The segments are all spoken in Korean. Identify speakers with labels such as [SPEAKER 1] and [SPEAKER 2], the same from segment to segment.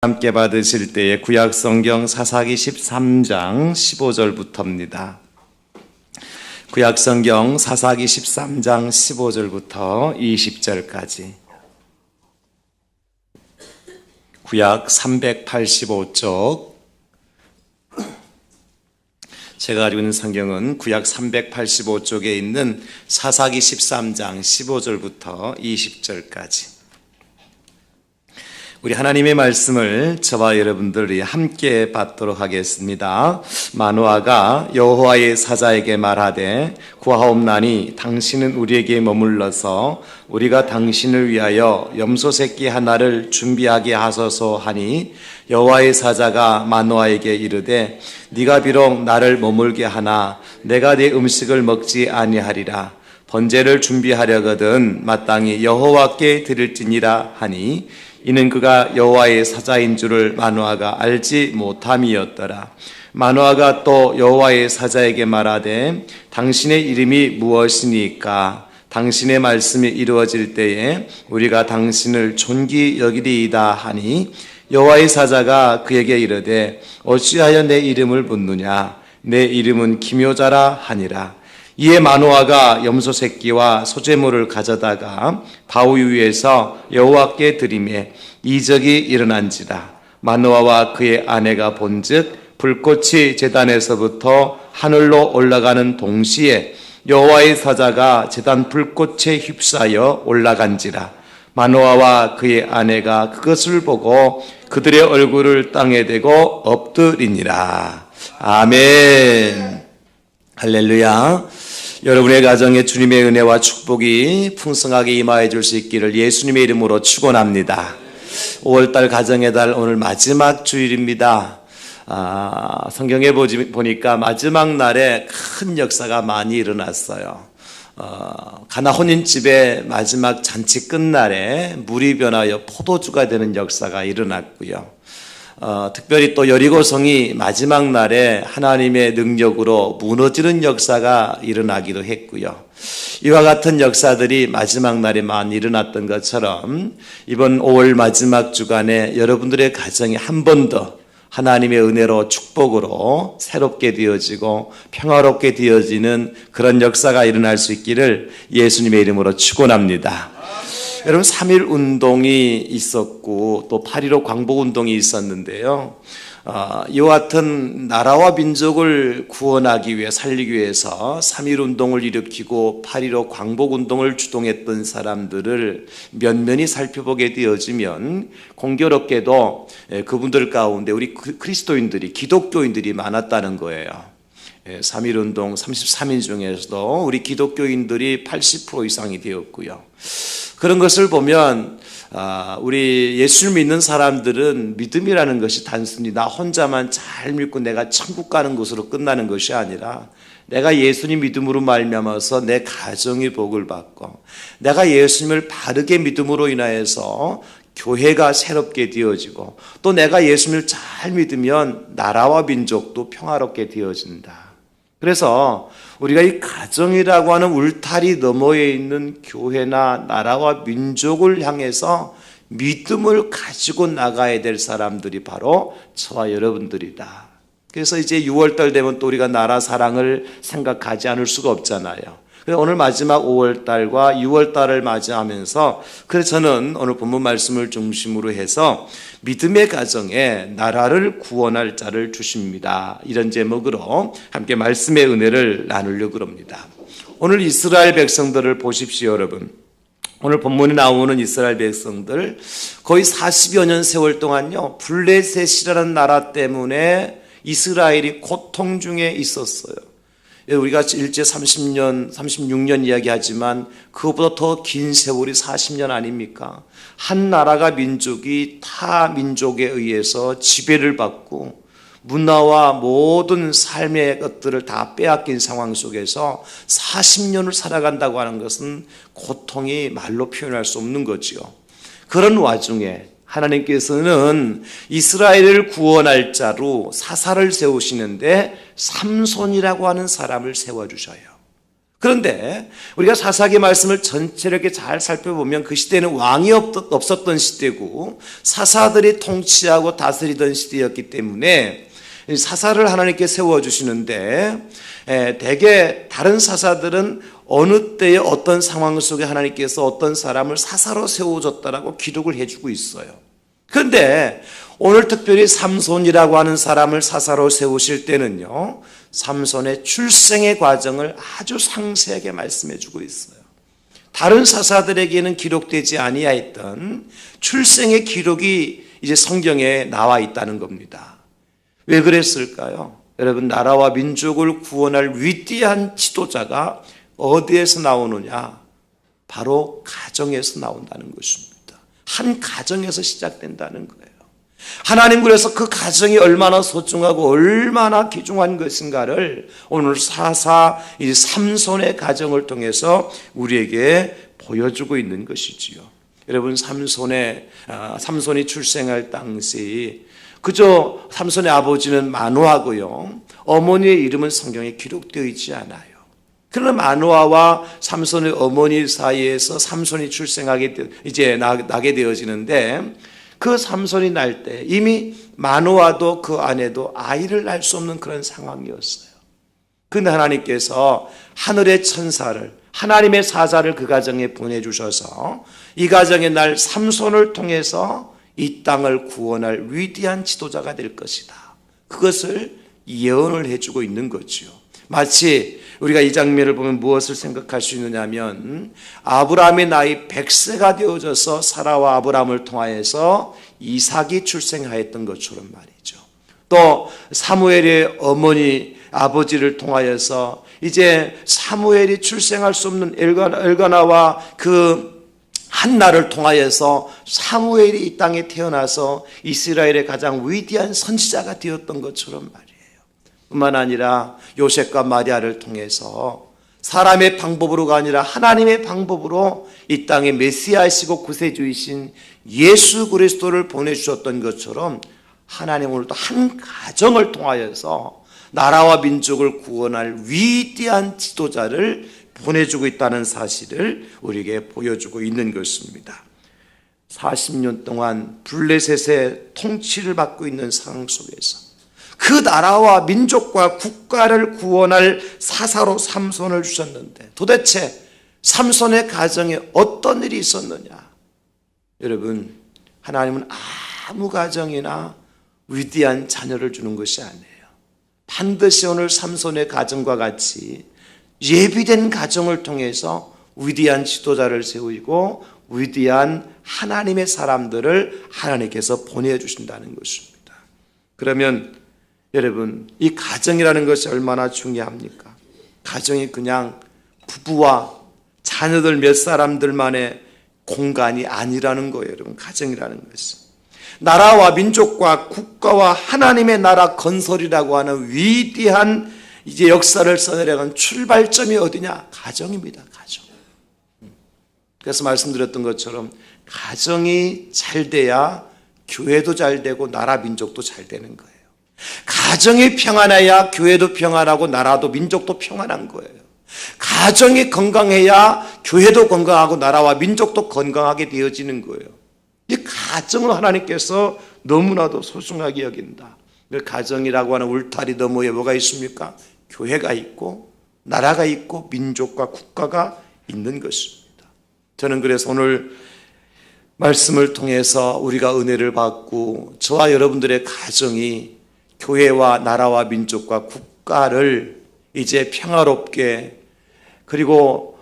[SPEAKER 1] 함께 받으실 때에 구약성경 사사기 13장 15절부터입니다. 구약성경 사사기 13장 15절부터 20절까지. 구약 385쪽. 제가 가지고 있는 성경은 구약 385쪽에 있는 사사기 13장 15절부터 20절까지. 우리 하나님의 말씀을 저와 여러분들이 함께 받도록 하겠습니다. 마노아가 여호와의 사자에게 말하되 구하옵나니 당신은 우리에게 머물러서 우리가 당신을 위하여 염소 새끼 하나를 준비하게 하소서 하니 여호와의 사자가 마노아에게 이르되 네가 비록 나를 머물게 하나 내가 네 음식을 먹지 아니하리라. 번제를 준비하려거든 마땅히 여호와께 드릴지니라 하니 이는 그가 여호와의 사자인 줄을 마노아가 알지 못함이었더라. 마노아가 또 여호와의 사자에게 말하되 당신의 이름이 무엇이니까 당신의 말씀이 이루어질 때에 우리가 당신을 존귀 여기리이다 하니 여호와의 사자가 그에게 이르되 어찌하여 내 이름을 묻느냐 내 이름은 기묘자라 하니라. 이에 마노아가 염소 새끼와 소제물을 가져다가 바위 위에서 여호와께 드리매 이적이 일어난지라. 마노아와 그의 아내가 본즉 불꽃이 제단에서부터 하늘로 올라가는 동시에 여호와의 사자가 제단 불꽃에 휩싸여 올라간지라. 마노아와 그의 아내가 그것을 보고 그들의 얼굴을 땅에 대고 엎드리니라. 아멘. 할렐루야. 여러분의 가정에 주님의 은혜와 축복이 풍성하게 임하여 줄 수 있기를 예수님의 이름으로 축원합니다. 5월달 가정의 달 오늘 마지막 주일입니다. 성경에 보니까 마지막 날에 큰 역사가 많이 일어났어요. 가나 혼인집의 마지막 잔치 끝날에 물이 변하여 포도주가 되는 역사가 일어났고요. 특별히 또 여리고성이 마지막 날에 하나님의 능력으로 무너지는 역사가 일어나기도 했고요. 이와 같은 역사들이 마지막 날에 많이 일어났던 것처럼 이번 5월 마지막 주간에 여러분들의 가정이 한 번 더 하나님의 은혜로 축복으로 새롭게 되어지고 평화롭게 되어지는 그런 역사가 일어날 수 있기를 예수님의 이름으로 축원합니다. 여러분 3.1 운동이 있었고 또 8.15 광복 운동이 있었는데요. 이와 같은 나라와 민족을 구원하기 위해 살리기 위해서 3.1 운동을 일으키고 8.15 광복 운동을 주동했던 사람들을 면면히 살펴보게 되어지면 공교롭게도 그분들 가운데 우리 그리스도인들이 기독교인들이 많았다는 거예요. 3.1 운동 33인 중에서도 우리 기독교인들이 80% 이상이 되었고요. 그런 것을 보면 우리 예수를 믿는 사람들은 믿음이라는 것이 단순히 나 혼자만 잘 믿고 내가 천국 가는 것으로 끝나는 것이 아니라 내가 예수님 믿음으로 말미암아서 내 가정이 복을 받고 내가 예수님을 바르게 믿음으로 인하여서 교회가 새롭게 되어지고 또 내가 예수님을 잘 믿으면 나라와 민족도 평화롭게 되어진다. 그래서 우리가 이 가정이라고 하는 울타리 너머에 있는 교회나 나라와 민족을 향해서 믿음을 가지고 나가야 될 사람들이 바로 저와 여러분들이다. 그래서 이제 6월달 되면 또 우리가 나라 사랑을 생각하지 않을 수가 없잖아요. 그래서 오늘 마지막 5월달과 6월달을 맞이하면서 그래서 저는 오늘 본문 말씀을 중심으로 해서 믿음의 가정에 나라를 구원할 자를 주십니다. 이런 제목으로 함께 말씀의 은혜를 나누려고 합니다. 오늘 이스라엘 백성들을 보십시오, 여러분. 오늘 본문에 나오는 이스라엘 백성들 거의 40여 년 세월 동안요 블레셋이라는 나라 때문에 이스라엘이 고통 중에 있었어요. 우리가 일제 30년, 36년 이야기하지만 그것보다 더 긴 세월이 40년 아닙니까? 한 나라가 민족이 타 민족에 의해서 지배를 받고 문화와 모든 삶의 것들을 다 빼앗긴 상황 속에서 40년을 살아간다고 하는 것은 고통이 말로 표현할 수 없는 거지요. 그런 와중에 하나님께서는 이스라엘을 구원할 자로 사사를 세우시는데 삼손이라고 하는 사람을 세워주셔요. 그런데 우리가 사사기 말씀을 전체를 이렇게 잘 살펴보면 그 시대는 왕이 없었던 시대고 사사들이 통치하고 다스리던 시대였기 때문에 사사를 하나님께 세워주시는데 대개 다른 사사들은 어느 때에 어떤 상황 속에 하나님께서 어떤 사람을 사사로 세워줬다라고 기록을 해주고 있어요. 그런데 오늘 특별히 삼손이라고 하는 사람을 사사로 세우실 때는요, 삼손의 출생의 과정을 아주 상세하게 말씀해 주고 있어요. 다른 사사들에게는 기록되지 아니하였던 출생의 기록이 이제 성경에 나와 있다는 겁니다. 왜 그랬을까요? 여러분, 나라와 민족을 구원할 위대한 지도자가 어디에서 나오느냐? 바로 가정에서 나온다는 것입니다. 한 가정에서 시작된다는 거예요. 하나님 그래서 그 가정이 얼마나 소중하고 얼마나 귀중한 것인가를 오늘 사사 이 삼손의 가정을 통해서 우리에게 보여주고 있는 것이지요. 여러분, 삼손이 출생할 당시 그저 삼손의 아버지는 마노아고요, 어머니의 이름은 성경에 기록되어 있지 않아요. 그러나 마노아와 삼손의 어머니 사이에서 삼손이 나게 되어지는데, 그 삼손이 날 때 이미 마노아도 그 아내도 아이를 낳을 수 없는 그런 상황이었어요. 그런데 하나님께서 하늘의 천사를, 하나님의 사자를 그 가정에 보내주셔서 이 가정의 날 삼손을 통해서 이 땅을 구원할 위대한 지도자가 될 것이다, 그것을 예언을 해주고 있는 거죠. 마치 우리가 이 장면을 보면 무엇을 생각할 수 있느냐 하면, 아브라함의 나이 100세가 되어져서 사라와 아브라함을 통하여서 이삭이 출생하였던 것처럼 말이죠. 또 사무엘의 어머니 아버지를 통하여서 이제 사무엘이 출생할 수 없는 엘가나와 그 한나를 통하여서 사무엘이 이 땅에 태어나서 이스라엘의 가장 위대한 선지자가 되었던 것처럼 말이에요. 뿐만 아니라 요셉과 마리아를 통해서 사람의 방법으로가 아니라 하나님의 방법으로 이 땅에 메시아이시고 구세주이신 예수 그리스도를 보내주셨던 것처럼 하나님 오늘도 한 가정을 통하여서 나라와 민족을 구원할 위대한 지도자를 보내주고 있다는 사실을 우리에게 보여주고 있는 것입니다. 40년 동안 블레셋의 통치를 받고 있는 상황 속에서 그 나라와 민족과 국가를 구원할 사사로 삼손을 주셨는데, 도대체 삼손의 가정에 어떤 일이 있었느냐? 여러분, 하나님은 아무 가정이나 위대한 자녀를 주는 것이 아니에요. 반드시 오늘 삼손의 가정과 같이 예비된 가정을 통해서 위대한 지도자를 세우고 위대한 하나님의 사람들을 하나님께서 보내주신다는 것입니다. 그러면 여러분, 이 가정이라는 것이 얼마나 중요합니까? 가정이 그냥 부부와 자녀들 몇 사람들만의 공간이 아니라는 거예요. 여러분, 가정이라는 것은 나라와 민족과 국가와 하나님의 나라 건설이라고 하는 위대한 이제 역사를 써내려간 출발점이 어디냐? 가정입니다. 가정. 그래서 말씀드렸던 것처럼 가정이 잘 돼야 교회도 잘 되고 나라 민족도 잘 되는 거예요. 가정이 평안해야 교회도 평안하고 나라도 민족도 평안한 거예요. 가정이 건강해야 교회도 건강하고 나라와 민족도 건강하게 되어지는 거예요. 이 가정을 하나님께서 너무나도 소중하게 여긴다. 가정이라고 하는 울타리 너머에 뭐가 있습니까? 교회가 있고 나라가 있고 민족과 국가가 있는 것입니다. 저는 그래서 오늘 말씀을 통해서 우리가 은혜를 받고 저와 여러분들의 가정이 교회와 나라와 민족과 국가를 이제 평화롭게 그리고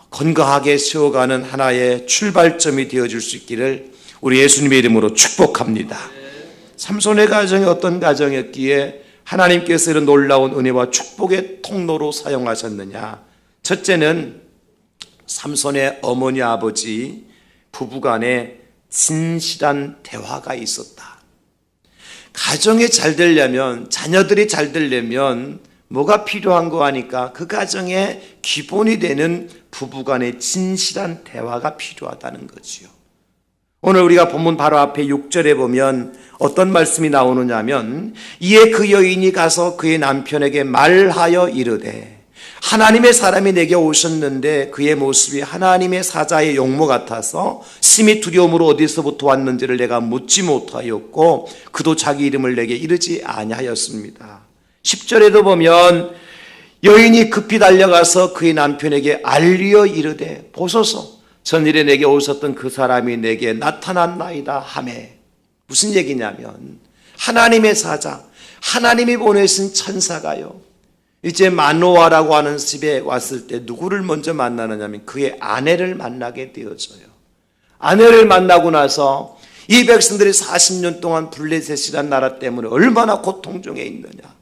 [SPEAKER 1] 건강하게 세워가는 하나의 출발점이 되어줄 수 있기를 우리 예수님의 이름으로 축복합니다. 삼손의 가정이 어떤 가정이었기에 하나님께서 이런 놀라운 은혜와 축복의 통로로 사용하셨느냐? 첫째는 삼손의 어머니 아버지 부부간에 진실한 대화가 있었다. 가정이 잘 되려면, 자녀들이 잘 되려면 뭐가 필요한 거 하니까 그 가정의 기본이 되는 부부간의 진실한 대화가 필요하다는 거지요. 오늘 우리가 본문 바로 앞에 6절에 보면 어떤 말씀이 나오느냐면, 이에 그 여인이 가서 그의 남편에게 말하여 이르되 하나님의 사람이 내게 오셨는데 그의 모습이 하나님의 사자의 용모 같아서 심히 두려움으로 어디서부터 왔는지를 내가 묻지 못하였고 그도 자기 이름을 내게 이르지 아니하였습니다. 10절에도 보면 여인이 급히 달려가서 그의 남편에게 알리어 이르되 보소서 전일에 내게 오셨던 그 사람이 내게 나타났나이다 하매, 무슨 얘기냐면 하나님의 사자, 하나님이 보내신 천사가요 이제 마노아라고 하는 집에 왔을 때 누구를 먼저 만나느냐면 그의 아내를 만나게 되어져요. 아내를 만나고 나서 이 백성들이 40년 동안 블레셋이라는 나라 때문에 얼마나 고통 중에 있느냐,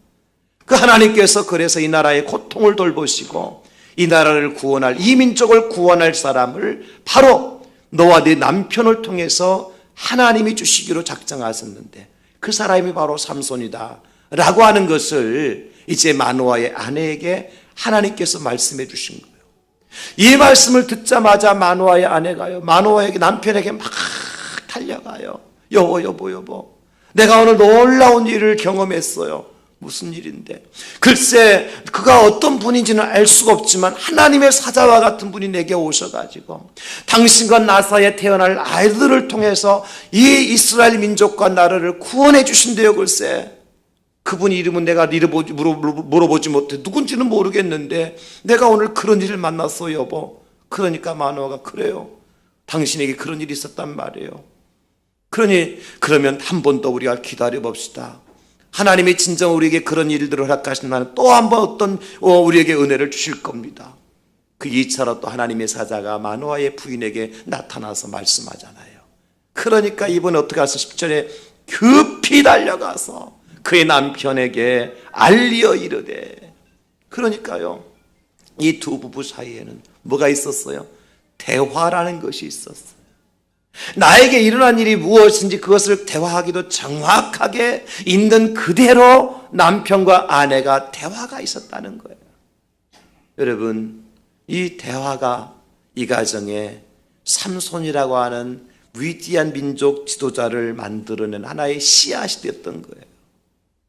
[SPEAKER 1] 그 하나님께서 그래서 이 나라의 고통을 돌보시고 이 나라를 구원할, 이 민족을 구원할 사람을 바로 너와 네 남편을 통해서 하나님이 주시기로 작정하셨는데 그 사람이 바로 삼손이다 라고 하는 것을 이제 마노아의 아내에게 하나님께서 말씀해 주신 거예요. 이 말씀을 듣자마자 마노아의 아내가요 마노아에게, 남편에게 막 달려가요. 여보 내가 오늘 놀라운 일을 경험했어요. 무슨 일인데? 글쎄 그가 어떤 분인지는 알 수가 없지만 하나님의 사자와 같은 분이 내게 오셔가지고 당신과 나 사이에 태어날 아이들을 통해서 이 이스라엘 민족과 나라를 구원해 주신대요. 글쎄 그분 이름은 내가 물어보지 못해 누군지는 모르겠는데 내가 오늘 그런 일을 만났어 여보. 그러니까 마노아가 그래요, 당신에게 그런 일이 있었단 말이에요. 그러면 한 번 더 우리가 기다려 봅시다. 하나님이 진정 우리에게 그런 일들을 허락하신다면 또 한 번 어떤 우리에게 은혜를 주실 겁니다. 그 2차로 또 하나님의 사자가 마노아의 부인에게 나타나서 말씀하잖아요. 그러니까 이번에 어떻게 해서 10절에 급히 달려가서 그의 남편에게 알리어 이르되, 그러니까요 이 두 부부 사이에는 뭐가 있었어요? 대화라는 것이 있었어요. 나에게 일어난 일이 무엇인지 그것을 대화하기도 정확하게 있는 그대로 남편과 아내가 대화가 있었다는 거예요. 여러분 이 대화가 이 가정에 삼손이라고 하는 위대한 민족 지도자를 만들어낸 하나의 씨앗이 되었던 거예요.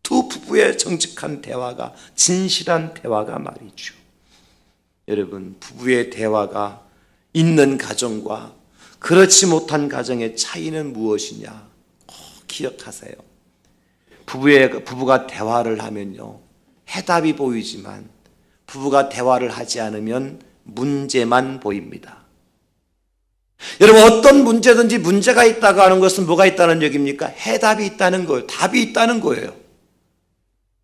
[SPEAKER 1] 두 부부의 정직한 대화가, 진실한 대화가 말이죠. 여러분 부부의 대화가 있는 가정과 그렇지 못한 가정의 차이는 무엇이냐 꼭 기억하세요. 부부가 대화를 하면요 해답이 보이지만 부부가 대화를 하지 않으면 문제만 보입니다. 여러분 어떤 문제든지 문제가 있다고 하는 것은 뭐가 있다는 얘기입니까? 해답이 있다는 거예요. 답이 있다는 거예요.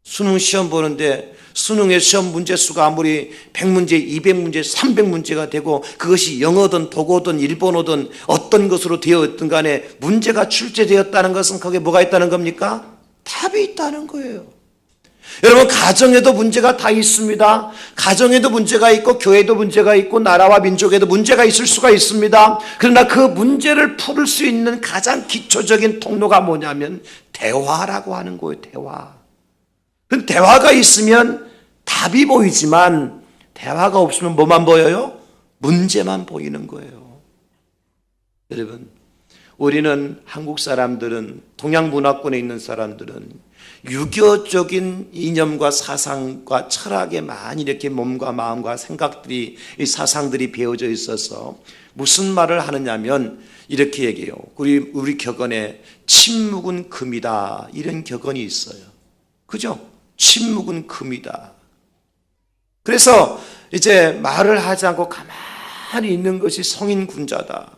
[SPEAKER 1] 수능 시험 보는데 수능의 시험 문제 수가 아무리 100문제, 200문제, 300문제가 되고 그것이 영어든 독어든 일본어든 어떤 것으로 되어 있든 간에 문제가 출제되었다는 것은 거기에 뭐가 있다는 겁니까? 답이 있다는 거예요. 여러분 가정에도 문제가 다 있습니다. 가정에도 문제가 있고 교회도 문제가 있고 나라와 민족에도 문제가 있을 수가 있습니다. 그러나 그 문제를 풀 수 있는 가장 기초적인 통로가 뭐냐면 대화라고 하는 거예요. 대화가 있으면 답이 보이지만 대화가 없으면 뭐만 보여요? 문제만 보이는 거예요. 여러분 우리는 한국 사람들은, 동양 문화권에 있는 사람들은 유교적인 이념과 사상과 철학에 많이 이렇게 몸과 마음과 생각들이, 이 사상들이 배어져 있어서 무슨 말을 하느냐면 이렇게 얘기해요. 우리 격언에 침묵은 금이다 이런 격언이 있어요. 그죠? 침묵은 금이다. 그래서 이제 말을 하지 않고 가만히 있는 것이 성인군자다.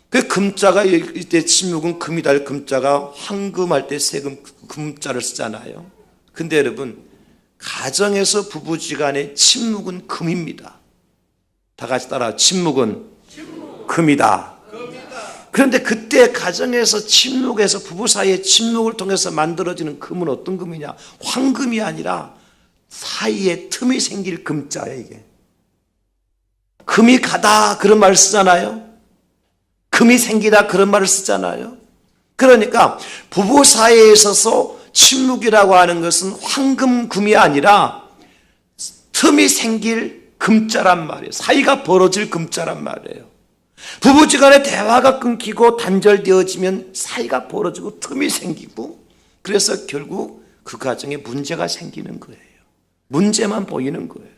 [SPEAKER 1] 그 금자가 이때 침묵은 금이다. 금자가 황금할 때 세금 금자를 쓰잖아요. 근데 여러분 가정에서 부부지간의 침묵은 금입니다. 다 같이 따라 침묵은 금이다. 그런데 그때 가정에서 침묵에서 부부 사이의 침묵을 통해서 만들어지는 금은 어떤 금이냐? 황금이 아니라 사이에 틈이 생길 금자예요. 이게 금이 가다 그런 말을 쓰잖아요. 금이 생기다 그런 말을 쓰잖아요. 그러니까 부부 사이에 있어서 침묵이라고 하는 것은 황금 금이 아니라 틈이 생길 금자란 말이에요. 사이가 벌어질 금자란 말이에요. 부부지간에 대화가 끊기고 단절되어지면 사이가 벌어지고 틈이 생기고 그래서 결국 그 가정에 문제가 생기는 거예요. 문제만 보이는 거예요.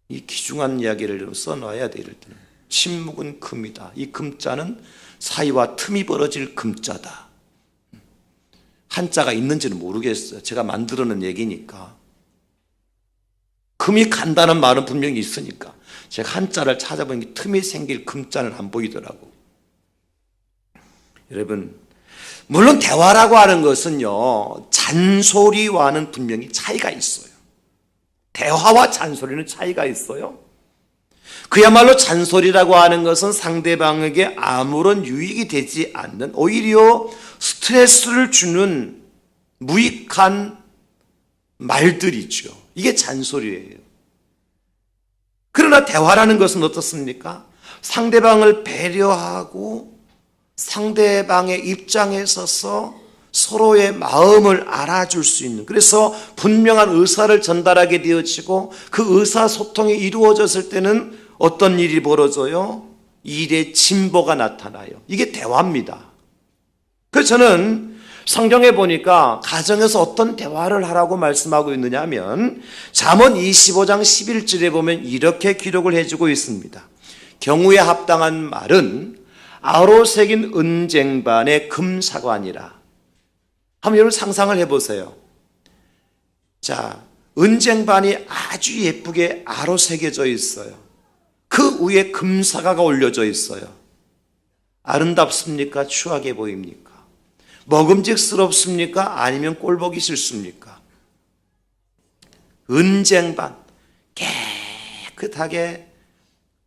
[SPEAKER 1] 이 귀중한 이야기를 좀 써놔야 돼. 이럴 때는 침묵은 금이다. 이 금자는 사이와 틈이 벌어질 금자다. 한자가 있는지는 모르겠어요. 제가 만들어낸 얘기니까. 금이 간다는 말은 분명히 있으니까 제가 한자를 찾아보니 틈이 생길 금자는 안 보이더라고. 여러분, 물론 대화라고 하는 것은요, 잔소리와는 분명히 차이가 있어요. 대화와 잔소리는 차이가 있어요. 그야말로 잔소리라고 하는 것은 상대방에게 아무런 유익이 되지 않는, 오히려 스트레스를 주는 무익한 말들이죠. 이게 잔소리예요. 그러나 대화라는 것은 어떻습니까? 상대방을 배려하고 상대방의 입장에 서서 서로의 마음을 알아줄 수 있는, 그래서 분명한 의사를 전달하게 되어지고 그 의사소통이 이루어졌을 때는 어떤 일이 벌어져요? 일의 진보가 나타나요. 이게 대화입니다. 그래서 저는 성경에 보니까 가정에서 어떤 대화를 하라고 말씀하고 있느냐 하면 잠언 25장 11절에 보면 이렇게 기록을 해주고 있습니다. 경우에 합당한 말은 아로 새긴 은쟁반의 금사관이라. 한번 여러분 상상을 해보세요. 자, 은쟁반이 아주 예쁘게 아로 새겨져 있어요. 그 위에 금사과가 올려져 있어요. 아름답습니까? 추하게 보입니까? 먹음직스럽습니까? 아니면 꼴보기 싫습니까? 은쟁반, 깨끗하게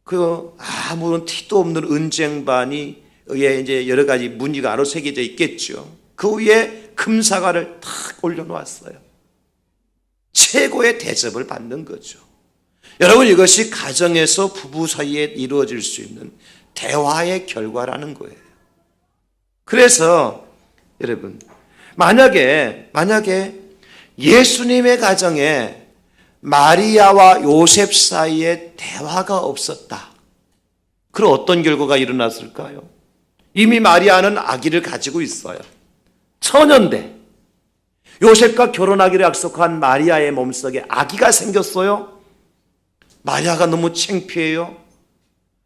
[SPEAKER 1] 그 아무런 티도 없는 은쟁반이 위에 이제 여러 가지 무늬가 아로 새겨져 있겠죠. 그 위에 금사과를 탁 올려놓았어요. 최고의 대접을 받는 거죠. 여러분, 이것이 가정에서 부부 사이에 이루어질 수 있는 대화의 결과라는 거예요. 그래서 여러분, 만약에 예수님의 가정에 마리아와 요셉 사이에 대화가 없었다. 그럼 어떤 결과가 일어났을까요? 이미 마리아는 아기를 가지고 있어요. 처녀인데 요셉과 결혼하기로 약속한 마리아의 몸속에 아기가 생겼어요. 마리아가 너무 창피해요.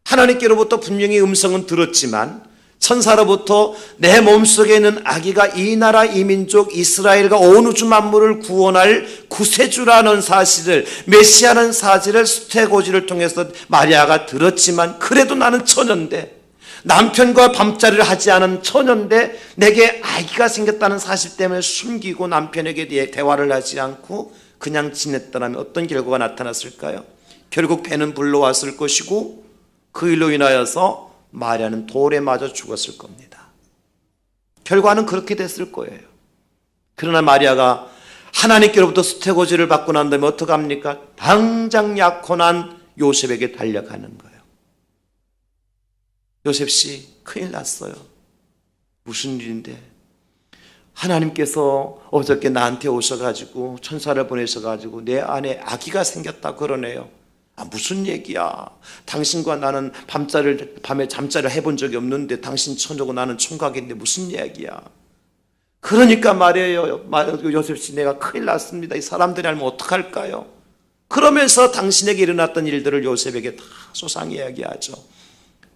[SPEAKER 1] 하나님께로부터 분명히 음성은 들었지만 천사로부터 내 몸속에 있는 아기가 이 나라 이 민족 이스라엘과 온 우주 만물을 구원할 구세주라는 사실을, 메시아라는 사실을 수태고지를 통해서 마리아가 들었지만 그래도 나는 처녀인데, 남편과 밤자리를 하지 않은 처녀인데 내게 아기가 생겼다는 사실 때문에 숨기고 남편에게 대화를 하지 않고 그냥 지냈더라면 어떤 결과가 나타났을까요? 결국 배는 불러왔을 것이고 그 일로 인하여서 마리아는 돌에 맞아 죽었을 겁니다. 결과는 그렇게 됐을 거예요. 그러나 마리아가 하나님께로부터 수태고지를 받고 난 다음에 어떡합니까? 당장 약혼한 요셉에게 달려가는 거예요. 요셉씨, 큰일 났어요. 무슨 일인데? 하나님께서 어저께 나한테 오셔가지고 천사를 보내셔가지고 내 안에 아기가 생겼다 그러네요. 무슨 얘기야? 당신과 나는 밤에 잠자리를 해본 적이 없는데 당신 처녀고 나는 총각인데 무슨 얘기야? 그러니까 말이에요. 요셉씨, 내가 큰일 났습니다. 이 사람들이 알면 어떡할까요? 그러면서 당신에게 일어났던 일들을 요셉에게 다 소상히 이야기하죠.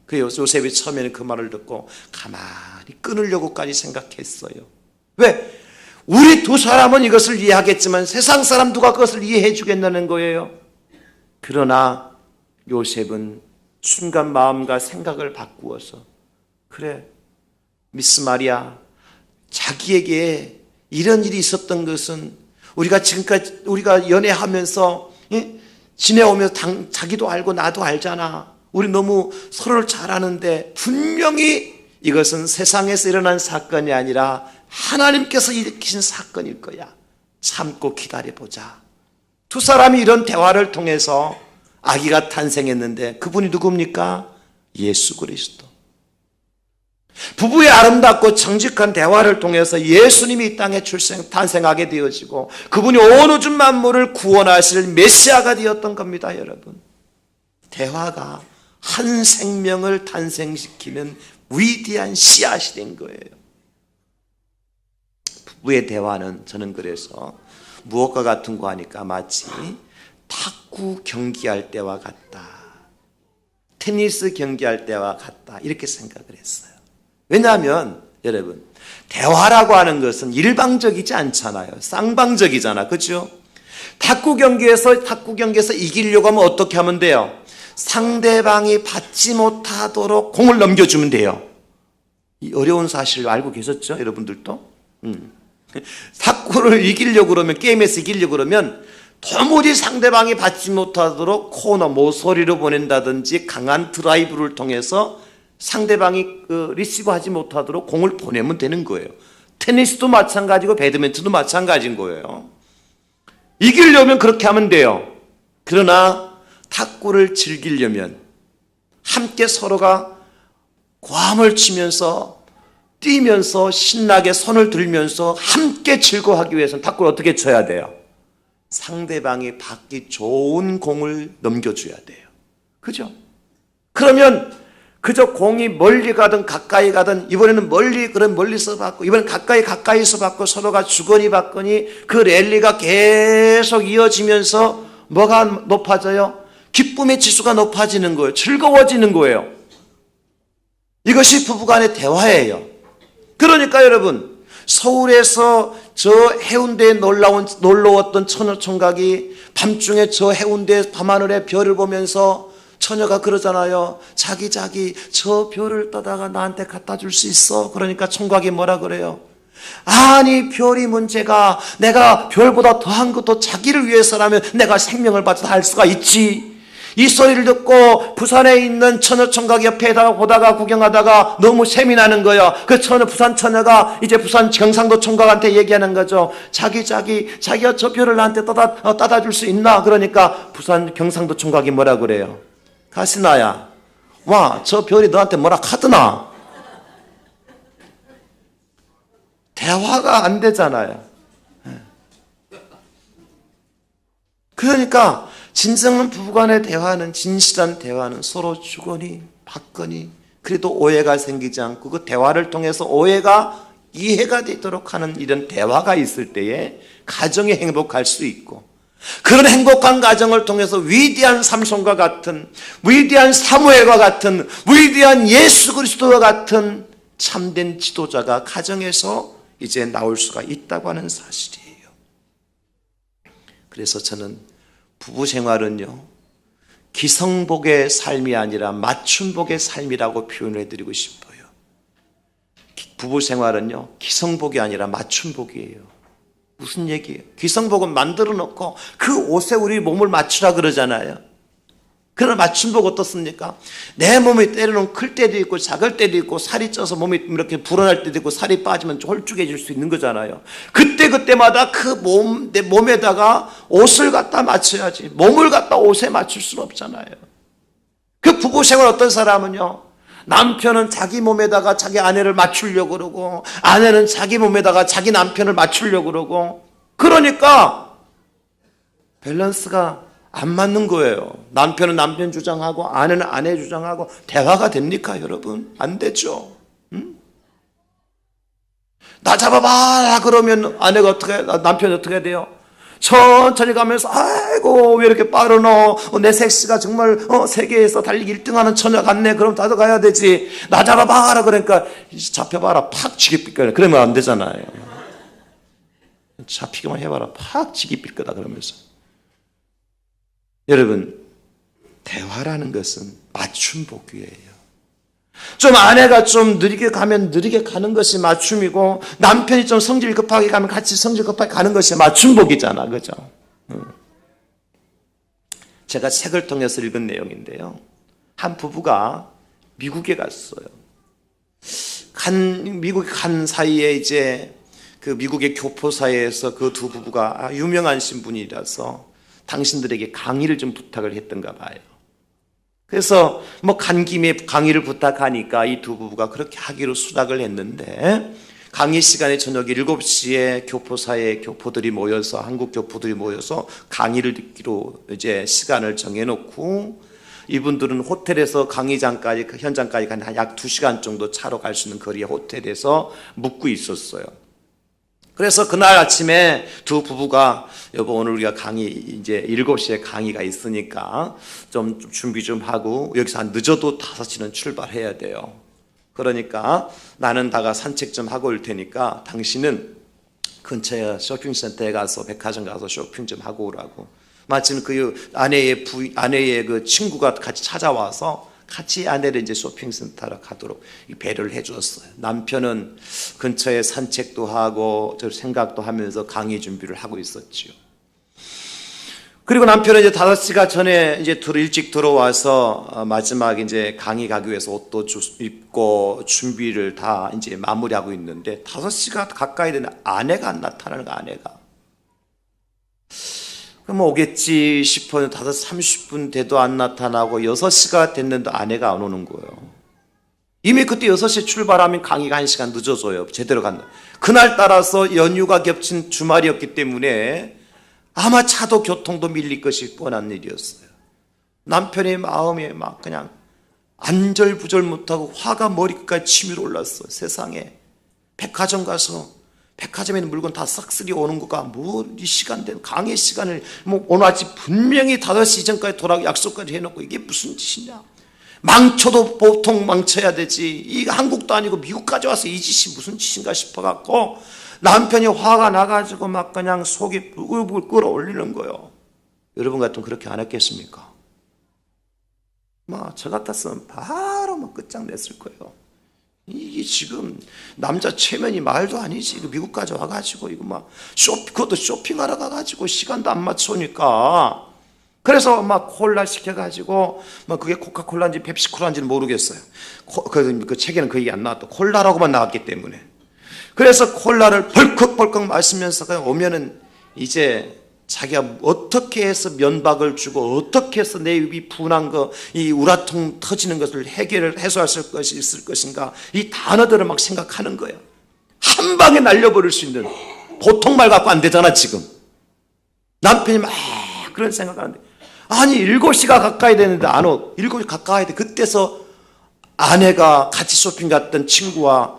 [SPEAKER 1] 그 요셉이 처음에는 그 말을 듣고 가만히 끊으려고까지 생각했어요. 왜? 우리 두 사람은 이것을 이해하겠지만 세상 사람 누가 그것을 이해해 주겠다는 거예요. 그러나 요셉은 순간 마음과 생각을 바꾸어서, 그래, 미스 마리아, 자기에게 이런 일이 있었던 것은 우리가 지금까지 우리가 연애하면서 지내오면서 자기도 알고 나도 알잖아. 우리 너무 서로를 잘 아는데 분명히 이것은 세상에서 일어난 사건이 아니라 하나님께서 일으키신 사건일 거야. 참고 기다려보자. 두 사람이 이런 대화를 통해서 아기가 탄생했는데 그분이 누굽니까? 예수 그리스도. 부부의 아름답고 정직한 대화를 통해서 예수님이 이 땅에 탄생하게 되어지고 그분이 온 우주 만물을 구원하실 메시아가 되었던 겁니다, 여러분. 대화가 한 생명을 탄생시키는 위대한 씨앗이 된 거예요. 부부의 대화는 저는 그래서 무엇과 같은 거 하니까 마치 탁구 경기할 때와 같다, 테니스 경기할 때와 같다, 이렇게 생각을 했어요. 왜냐하면 여러분, 대화라고 하는 것은 일방적이지 않잖아요. 쌍방적이잖아. 그렇죠? 탁구 경기에서 이기려고 하면 어떻게 하면 돼요? 상대방이 받지 못하도록 공을 넘겨주면 돼요. 이 어려운 사실을 알고 계셨죠? 여러분들도? 탁구를 이기려고 그러면, 게임에서 이기려고 그러면 도무지 상대방이 받지 못하도록 코너 모서리로 보낸다든지 강한 드라이브를 통해서 상대방이 리시브하지 못하도록 공을 보내면 되는 거예요. 테니스도 마찬가지고 배드민턴도 마찬가지인 거예요. 이기려면 그렇게 하면 돼요. 그러나 탁구를 즐기려면 함께 서로가 고함을 치면서 뛰면서 신나게 손을 들면서 함께 즐거워하기 위해서는 탁구를 어떻게 쳐야 돼요? 상대방이 받기 좋은 공을 넘겨줘야 돼요. 그죠? 그러면 그저 공이 멀리 가든 가까이 가든, 이번에는 멀리서 받고, 이번엔 가까이서 받고, 서로가 주거니 받거니 그 랠리가 계속 이어지면서 뭐가 높아져요? 기쁨의 지수가 높아지는 거예요. 즐거워지는 거예요. 이것이 부부간의 대화예요. 그러니까 여러분, 서울에서 저 해운대에 놀러 왔던 처녀총각이 밤중에 저 해운대 밤하늘의 별을 보면서 처녀가 그러잖아요. 자기 저 별을 떠다가 나한테 갖다 줄 수 있어? 그러니까 총각이 뭐라 그래요? 아니, 별이 문제가, 내가 별보다 더한 것도 자기를 위해서라면 내가 생명을 바쳐서 할 수가 있지. 이 소리를 듣고 부산에 있는 처녀총각 옆에다가 보다가 구경하다가 너무 셈이 나는 거예요. 그 부산 처녀가 이제 부산 경상도 총각한테 얘기하는 거죠. 자기가 저 별을 나한테 따다 줄 수 있나? 그러니까 부산 경상도 총각이 뭐라 그래요? 가시나야, 와, 저 별이 너한테 뭐라 하드나? 대화가 안 되잖아요. 그러니까 진정한 부부간의 대화는, 진실한 대화는 서로 주거니 받거니, 그래도 오해가 생기지 않고 그 대화를 통해서 오해가 이해가 되도록 하는 이런 대화가 있을 때에 가정이 행복할 수 있고, 그런 행복한 가정을 통해서 위대한 삼손과 같은, 위대한 사무엘과 같은, 위대한 예수 그리스도와 같은 참된 지도자가 가정에서 이제 나올 수가 있다고 하는 사실이에요. 그래서 저는 부부 생활은요, 기성복의 삶이 아니라 맞춤복의 삶이라고 표현을 해드리고 싶어요. 부부 생활은요, 기성복이 아니라 맞춤복이에요. 무슨 얘기예요? 기성복은 만들어 놓고 그 옷에 우리 몸을 맞추라 그러잖아요. 그러나 맞춤복 어떻습니까? 내 몸이 때로는 클 때도 있고 작을 때도 있고, 살이 쪄서 몸이 이렇게 불어날 때도 있고, 살이 빠지면 홀쭉해질 수 있는 거잖아요. 그때마다 내 몸에다가 옷을 갖다 맞춰야지, 몸을 갖다 옷에 맞출 수는 없잖아요. 그 부부 생활 어떤 사람은요, 남편은 자기 몸에다가 자기 아내를 맞추려고 그러고, 아내는 자기 몸에다가 자기 남편을 맞추려고 그러고, 그러니까 밸런스가 안 맞는 거예요. 남편은 남편 주장하고 아내는 아내 주장하고, 대화가 됩니까 여러분? 안 되죠. 나 잡아봐라 그러면 남편이 어떻게 돼요? 천천히 가면서, 아이고 왜 이렇게 빠르노, 내 섹시가 정말 세계에서 달리기 1등하는 처녀 같네, 그럼 나도 가야 되지, 나 잡아봐라 그러니까, 잡혀봐라 팍 지게 삐거려. 그러면 안 되잖아요. 잡히기만 해봐라 팍 지게 삐거다 그러면서. 여러분, 대화라는 것은 맞춤복이에요. 좀 아내가 좀 느리게 가면 느리게 가는 것이 맞춤이고, 남편이 좀 성질 급하게 가면 같이 성질 급하게 가는 것이 맞춤복이잖아. 그죠? 제가 책을 통해서 읽은 내용인데요, 한 부부가 미국에 갔어요. 미국에 간 사이에 이제 그 미국의 교포사회에서 그 두 부부가 유명한 신분이라서 당신들에게 강의를 좀 부탁을 했던가 봐요. 그래서 간 김에 강의를 부탁하니까 이 두 부부가 그렇게 하기로 수락을 했는데, 강의 시간에 저녁 7시에 교포사의 교포들이 모여서, 한국 교포들이 모여서 강의를 듣기로 이제 시간을 정해놓고, 이분들은 호텔에서 강의장까지, 그 현장까지 약 2시간 정도 차로 갈 수 있는 거리의 호텔에서 묵고 있었어요. 그래서 그날 아침에 두 부부가 여보 오늘 우리가 강의 이제 7시에 강의가 있으니까 좀 준비 좀 하고 여기서 한 늦어도 5시는 출발해야 돼요. 그러니까 나는 다가 산책 좀 하고 올 테니까 당신은 근처에 쇼핑센터에 가서 백화점 가서 쇼핑 좀 하고 오라고. 마침 그 아내의 그 친구가 같이 찾아와서 같이 아내를 이제 쇼핑센터로 가도록 배려를 해주었어요. 남편은 근처에 산책도 하고 저 생각도 하면서 강의 준비를 하고 있었지요. 그리고 남편은 이제 5시가 전에 이제 일찍 들어와서 마지막 이제 강의 가기 위해서 옷도 입고 준비를 다 이제 마무리하고 있는데 5시가 가까이 되는 아내가 안 나타나는 거. 아내가 그럼 오겠지 싶었는데 5시 30분 돼도 안 나타나고 6시가 됐는데 아내가 안 오는 거예요. 이미 그때 6시에 출발하면 강의가 1시간 늦어져요. 제대로 간다. 그날 따라서 연휴가 겹친 주말이었기 때문에 아마 차도 교통도 밀릴 것이 뻔한 일이었어요. 남편의 마음에 막 그냥 안절부절 못하고 화가 머리끝까지 치밀어 올랐어요. 세상에 백화점 가서 백화점에 있는 물건 다 싹쓸이 오는 거가 뭐 이 시간 된 강의 시간을 뭐 오늘 아침 분명히 5시 이전까지 돌아가고 약속까지 해놓고 이게 무슨 짓이냐. 망쳐도 보통 망쳐야 되지. 이 한국도 아니고 미국까지 와서 이 짓이 무슨 짓인가 싶어갖고 남편이 화가 나가지고 막 그냥 속이 부글부글 끓어올리는 거예요. 여러분 같으면 그렇게 안 했겠습니까? 막 저 같았으면 바로 막 끝장냈을 거예요. 이게 지금 남자 체면이 말도 아니지. 미국까지 와가지고 이거 막 그것도 쇼핑하러 가가지고 시간도 안 맞추니까 그래서 막 콜라 시켜가지고 막 그게 코카콜라인지 펩시콜라인지는 모르겠어요. 그 책에는 그 얘기 안 나왔다. 콜라라고만 나왔기 때문에. 그래서 콜라를 벌컥벌컥 마시면서 그냥 오면은 이제 자기가 어떻게 해서 면박을 주고 어떻게 해서 내 입이 분한 거, 이 우라통 터지는 것을 해소할 것이 있을 것인가 이 단어들을 막 생각하는 거예요. 한 방에 날려버릴 수 있는 보통 말 갖고 안 되잖아 지금. 남편이 막 그런 생각하는데 아니 7시가 가까이 되는데 안 오. 7시 가까이 돼. 그때서 아내가 같이 쇼핑 갔던 친구와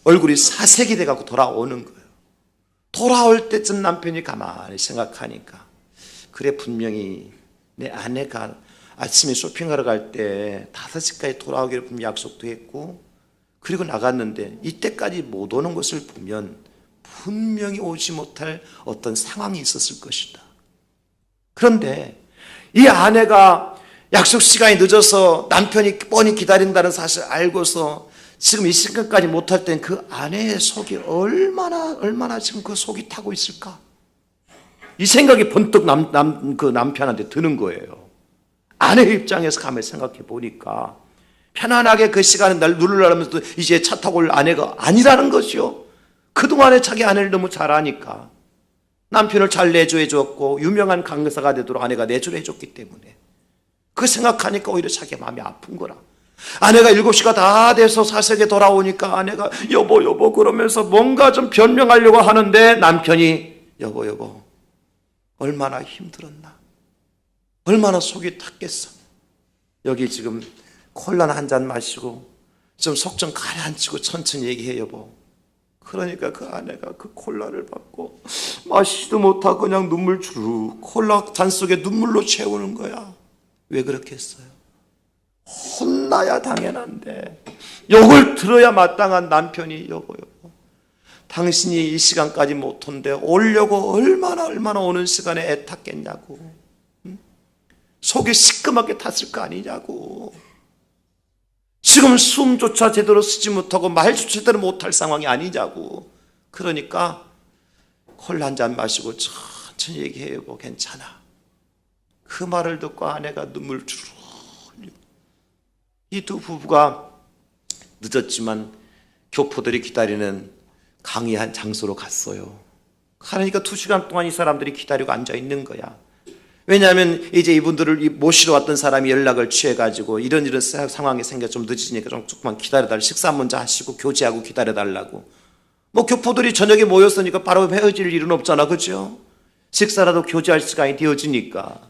[SPEAKER 1] 얼굴이 사색이 돼갖고 돌아오는 거예요. 돌아올 때쯤 남편이 가만히 생각하니까 그래 분명히 내 아내가 아침에 쇼핑하러 갈 때 5시까지 돌아오기로 분명히 약속도 했고 그리고 나갔는데 이때까지 못 오는 것을 보면 분명히 오지 못할 어떤 상황이 있었을 것이다. 그런데 이 아내가 약속 시간이 늦어서 남편이 뻔히 기다린다는 사실을 알고서 지금 이 시간까지 못할 땐 그 아내의 속이 얼마나 지금 그 속이 타고 있을까? 이 생각이 번뜩 그 남편한테 드는 거예요. 아내의 입장에서 가만히 생각해 보니까 편안하게 그 시간에 날 누르려면서도 이제 차 타고 올 아내가 아니라는 것이요. 그동안에 자기 아내를 너무 잘 아니까 남편을 잘 내조해 줬고 유명한 강사가 되도록 아내가 내조를 해줬기 때문에 그 생각하니까 오히려 자기 마음이 아픈 거라. 아내가 7시가 다 돼서 사색에 돌아오니까 아내가 여보 그러면서 뭔가 좀 변명하려고 하는데 남편이 여보 얼마나 힘들었나 얼마나 속이 탔겠어. 여기 지금 콜라 한 잔 마시고 좀 속 좀 가라앉히고 천천히 얘기해 여보. 그러니까 그 아내가 그 콜라를 받고 마시지도 못하고 그냥 눈물 주르륵 콜라 잔 속에 눈물로 채우는 거야. 왜 그렇게 했어요? 혼나야 당연한데 욕을 들어야 마땅한 남편이 여보 당신이 이 시간까지 못 온데 오려고 얼마나 오는 시간에 애탔겠냐고. 속이 시꺼멓게 탔을 거 아니냐고. 지금 숨조차 제대로 쓰지 못하고 말조차 제대로 못할 상황이 아니냐고. 그러니까 콜라 한 잔 마시고 천천히 얘기해 여보 괜찮아. 그 말을 듣고 아내가 눈물 주르륵. 이 두 부부가 늦었지만 교포들이 기다리는 강의한 장소로 갔어요. 그러니까 2시간 동안 이 사람들이 기다리고 앉아 있는 거야. 왜냐하면 이제 이분들을 모시러 왔던 사람이 연락을 취해가지고 이런 상황이 생겨 좀 늦으니까 조금만 기다려달라고 식사 먼저 하시고 교제하고 기다려달라고. 뭐 교포들이 저녁에 모였으니까 바로 헤어질 일은 없잖아, 그죠? 식사라도 교제할 시간이 되어지니까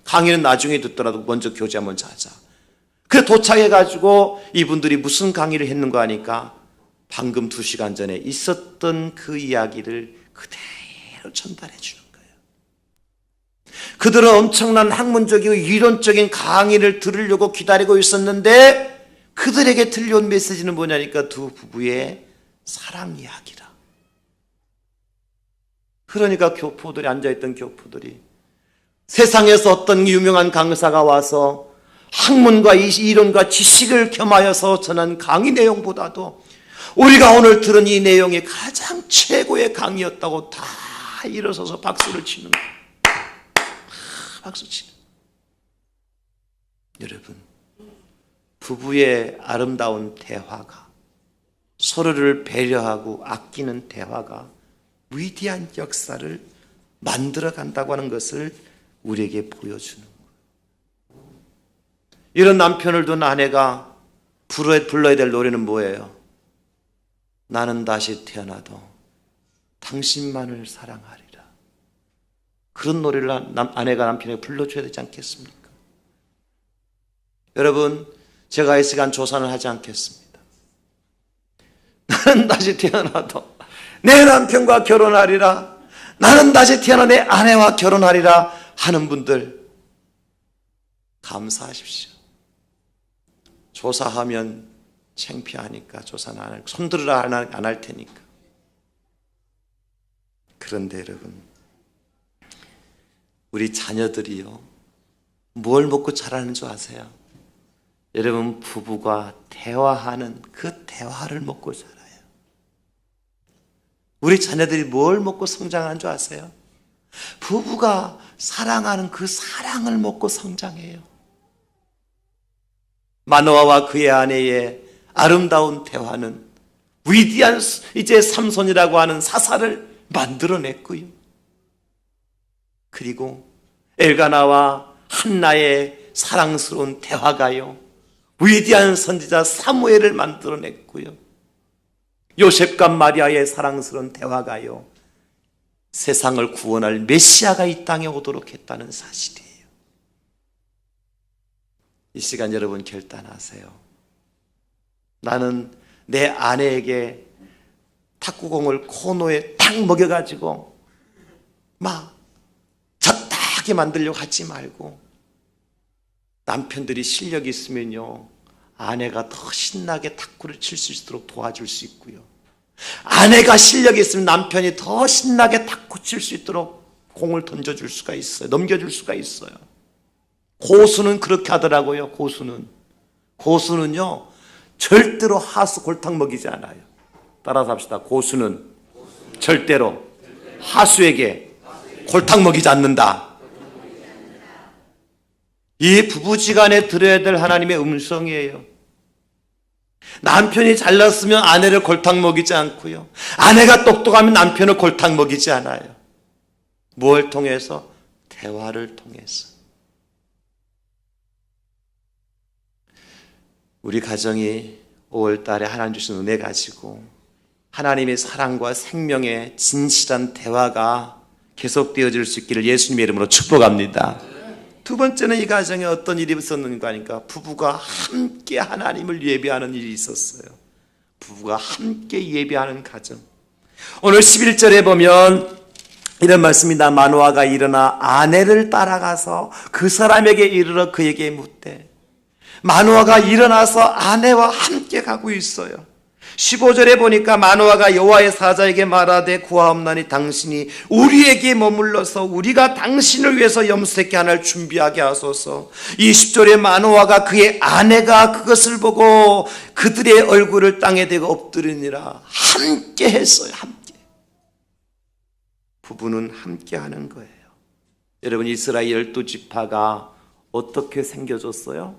[SPEAKER 1] 강의는 나중에 듣더라도 먼저 교제 먼저 하자. 그래 도착해가지고 이분들이 무슨 강의를 했는가 하니까 방금 2시간 전에 있었던 그 이야기를 그대로 전달해 주는 거예요. 그들은 엄청난 학문적이고 이론적인 강의를 들으려고 기다리고 있었는데 그들에게 들려온 메시지는 뭐냐니까 두 부부의 사랑 이야기라. 그러니까 교포들이 앉아있던 교포들이 세상에서 어떤 유명한 강사가 와서 학문과 이론과 지식을 겸하여서 전한 강의 내용보다도 우리가 오늘 들은 이 내용이 가장 최고의 강의였다고 다 일어서서 박수를 치는 거예요. 박수 치는 거예요. 여러분, 부부의 아름다운 대화가, 서로를 배려하고 아끼는 대화가 위대한 역사를 만들어 간다고 하는 것을 우리에게 보여주는 거예요. 이런 남편을 둔 아내가 불러야 될 노래는 뭐예요? 나는 다시 태어나도 당신만을 사랑하리라. 그런 노래를 아내가 남편에게 불러줘야 되지 않겠습니까? 여러분, 제가 이 시간 조사는 하지 않겠습니다. 나는 다시 태어나도 내 남편과 결혼하리라. 나는 다시 태어나 내 아내와 결혼하리라 하는 분들 감사하십시오. 조사하면 창피하니까 조사는 안 할, 손들으라 안 할 테니까. 그런데 여러분, 우리 자녀들이요, 뭘 먹고 자라는 줄 아세요? 여러분, 부부가 대화하는 그 대화를 먹고 자라요. 우리 자녀들이 뭘 먹고 성장하는 줄 아세요? 부부가 사랑하는 그 사랑을 먹고 성장해요. 마노아와 그의 아내의 아름다운 대화는 위대한 이제 삼손이라고 하는 사사를 만들어냈고요. 그리고 엘가나와 한나의 사랑스러운 대화가요, 위대한 선지자 사무엘을 만들어냈고요. 요셉과 마리아의 사랑스러운 대화가요, 세상을 구원할 메시아가 이 땅에 오도록 했다는 사실이에요. 이 시간 여러분 결단하세요. 나는 내 아내에게 탁구공을 코너에 탁 먹여가지고 막 젖다하게 만들려고 하지 말고, 남편들이 실력이 있으면요, 아내가 더 신나게 탁구를 칠 수 있도록 도와줄 수 있고요, 아내가 실력이 있으면 남편이 더 신나게 탁구 칠 수 있도록 공을 던져줄 수가 있어요. 넘겨줄 수가 있어요. 고수는 그렇게 하더라고요. 고수는요 절대로 하수 골탕 먹이지 않아요. 따라서 합시다. 고수는 절대로 하수에게 골탕 먹이지 않는다. 이 부부지간에 들어야 될 하나님의 음성이에요. 남편이 잘났으면 아내를 골탕 먹이지 않고요, 아내가 똑똑하면 남편을 골탕 먹이지 않아요. 뭘 통해서? 대화를 통해서. 우리 가정이 5월 달에 하나님 주신 은혜 가지고 하나님의 사랑과 생명의 진실한 대화가 계속되어질 수 있기를 예수님의 이름으로 축복합니다. 두 번째는 이 가정에 어떤 일이 있었는가 하니까 부부가 함께 하나님을 예배하는 일이 있었어요. 부부가 함께 예배하는 가정. 오늘 11절에 보면 이런 말씀입니다. 마노아가 일어나 아내를 따라가서 그 사람에게 이르러 그에게 묻되, 마노아가 일어나서 아내와 함께 가고 있어요. 15절에 보니까 마노아가 여호와의 사자에게 말하되 구하옵나니 당신이 우리에게 머물러서 우리가 당신을 위해서 염색케 하나를 준비하게 하소서. 20절에 마노아가 그의 아내가 그것을 보고 그들의 얼굴을 땅에 대고 엎드리니라. 함께 했어요. 함께. 부부는 함께 하는 거예요. 여러분, 이스라엘 12지파가 어떻게 생겨졌어요?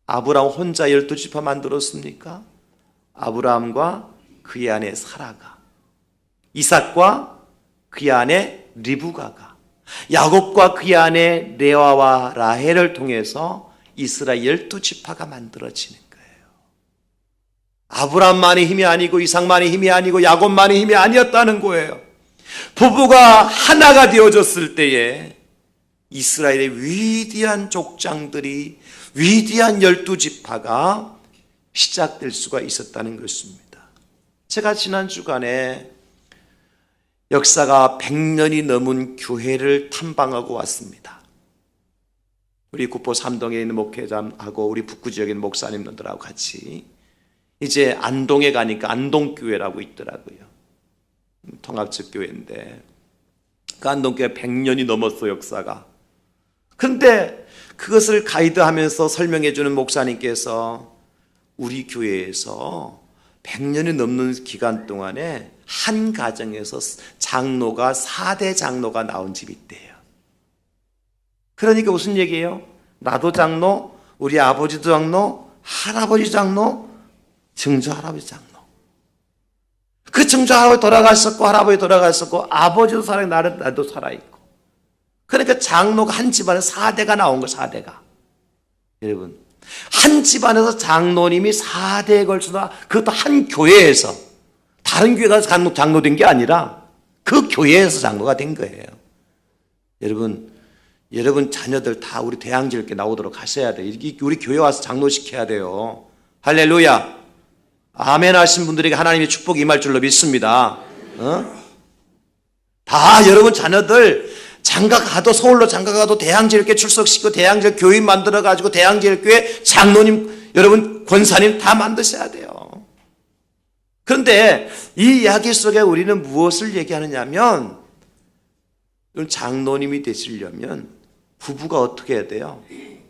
[SPEAKER 1] 아브라함 혼자 12지파 만들었습니까? 아브라함과 그의 아내 사라가, 이삭과 그의 아내 리브가가, 야곱과 그의 아내 레아와 라헬을 통해서 이스라엘 12지파가 만들어지는 거예요. 아브라함만의 힘이 아니고 이삭만의 힘이 아니고 야곱만의 힘이 아니었다는 거예요. 부부가 하나가 되어졌을 때에 이스라엘의 위대한 족장들이, 위대한 12지파가 시작될 수가 있었다는 것입니다. 제가 지난 주간에 역사가 100년이 넘은 교회를 탐방하고 왔습니다. 우리 구포 삼동에 있는 목회자하고 우리 북구 지역에 있는 목사님들하고 같이 이제 안동에 가니까 안동교회라고 있더라고요. 통합적 교회인데 그 안동교회 100년이 넘었어 역사가. 그런데 그것을 가이드하면서 설명해 주는 목사님께서 우리 교회에서 100년이 넘는 기간 동안에 한 가정에서 장로가 4대 장로가 나온 집이 있대요. 그러니까 무슨 얘기예요? 나도 장로, 우리 아버지도 장로, 할아버지 장로, 증조 할아버지 장로. 그 증조 할아버지 돌아가셨고 할아버지 돌아가셨고 아버지도 살아있고 나도 살아있고. 그러니까 장로가 한 집안에 4대가 나온 거예요. 4대가. 여러분 한 집안에서 장로님이 4대에 걸쳐서 그것도 한 교회에서 다른 교회가 장로된 게 아니라 그 교회에서 장로가 된 거예요. 여러분 자녀들 다 우리 대항지을게 나오도록 하셔야 돼요. 우리 교회 와서 장로시켜야 돼요. 할렐루야. 아멘 하신 분들에게 하나님의 축복이 임할 줄로 믿습니다. 다 여러분 자녀들 장가 가도 서울로 장가 가도 대항제일교회 출석시키고 대항제일 교인 만들어가지고 대항제일교회 장로님 여러분 권사님 다 만드셔야 돼요. 그런데 이 이야기 속에 우리는 무엇을 얘기하느냐면 장로님이 되시려면 부부가 어떻게 해야 돼요?